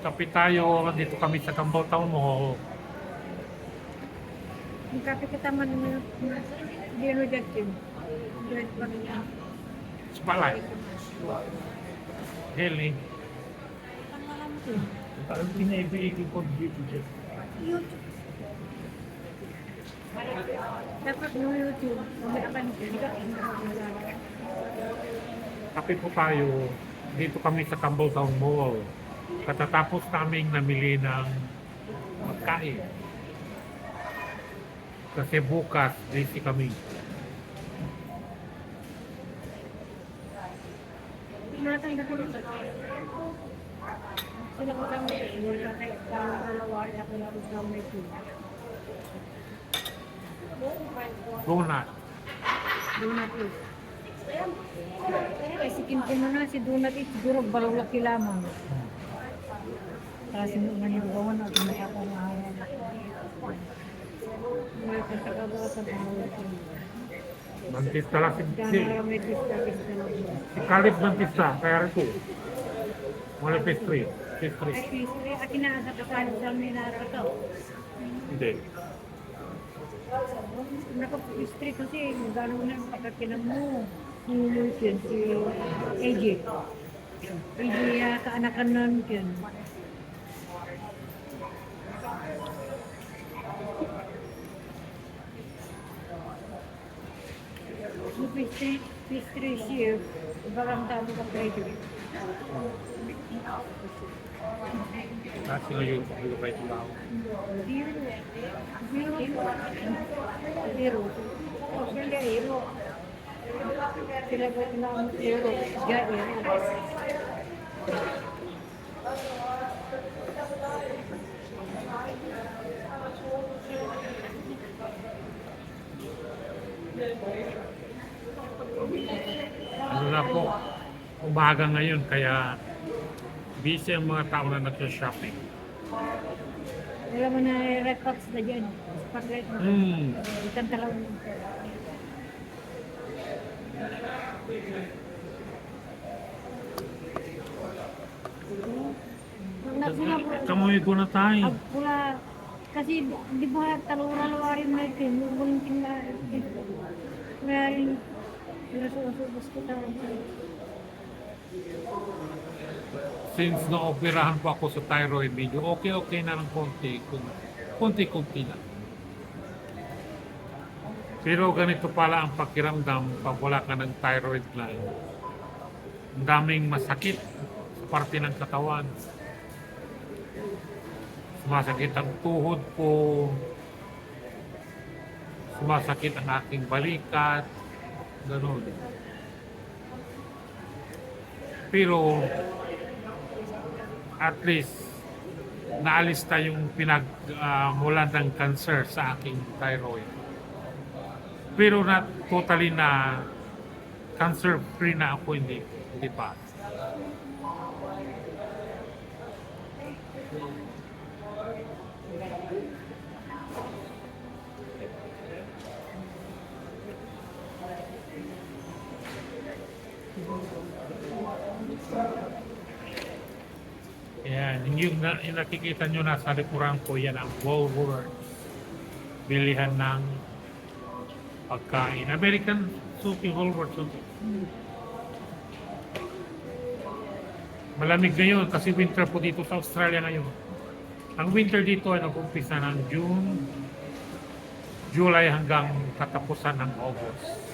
Kape tayo, dito kami sa Cambow Town Mall. Magkape kita man naman di ano dyan yun. Diyan pa rin yan. Spotlight. Heli. Ang alam ko yun. Parang pinaibiigin ko dito dyan. YouTube. Dapat no YouTube. Umiakan ko. Hindi ka Kape po tayo. Dito kami sa Cambow Town Mall. Katatapos naming namili ng pagkain. Kasi bukas, busy kami. Tinatay na ko rin. Sila ko kami. Wala kayo. Kalawari ako lang sa may tuwa. Donut. Donut is. Ay, si Kim Kim na si Donut is siguro balulaki lamang. Kasi manigawan at may ako mahawa. May kasagawa sa bawal ko. Mantista lang si Dahil may pista-pista na po. Kalip mantista, kaya rin po. Mula pastry. Pastry. Ay, pista, akin na sa kapalit sa may nakataw. Hindi. Naka-pistry kasi gano'n na ang pagkakinan mo. Yun si AJ. AJ kaanakan nun yun. Yung pastry siya, barang dami ka pressure. Kasi ngayon, hindi ba ito lang? Zero. Zero. Oh, sila zero. Sila ba ito ng zero? Zero. Ano na po, umaga ngayon, kaya busy ang mga tao na nagsha-shopping. Wala mo na records na dyan. Pag-red mo. Ikan talagang. Kamuhi ko na tayo. Pula, kasi di ba talura-luwarin na ito, ngunting na ito. Maring nasuusubos ko talaga. Since na-operahan po ako sa thyroid medyo okay na ng konti. Konti-konti na. Pero ganito pala ang pakiramdam pag wala ka ng thyroid gland. Ang daming masakit sa parte ng katawan. Sumasakit ang tuhod ko. Sumasakit ang aking balikat. Ganun. Pero at least naalis na yung pinagmulan ng cancer sa aking thyroid. Pero na totally na cancer free na ako, hindi pa. Yan, yung nakikita nyo na sa likuran ko, yan ang Woolworths. Bilihan ng pagkain. American Suki Woolworths. Malamig ngayon kasi winter po dito sa Australia ngayon. Ang winter dito ay nag-umpisa ng June, July hanggang katapusan ng August.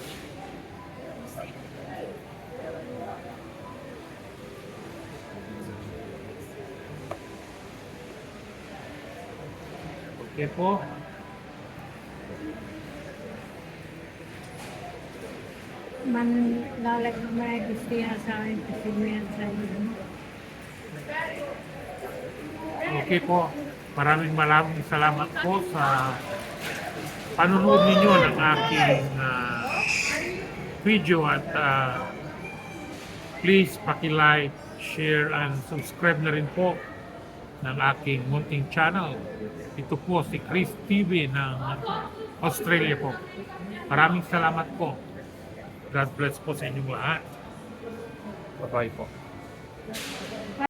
Okay po. Man lalag na may gusto yan sa akin kasi may sa inyo. Okay po. Maraming salamat po sa panonood ninyo ng aking video at please paki-like, share, and subscribe na rin po ng aking munting channel. Ito po si Chris TV ng Australia po. Maraming salamat po. God bless po sa inyong lahat. Bye-bye po.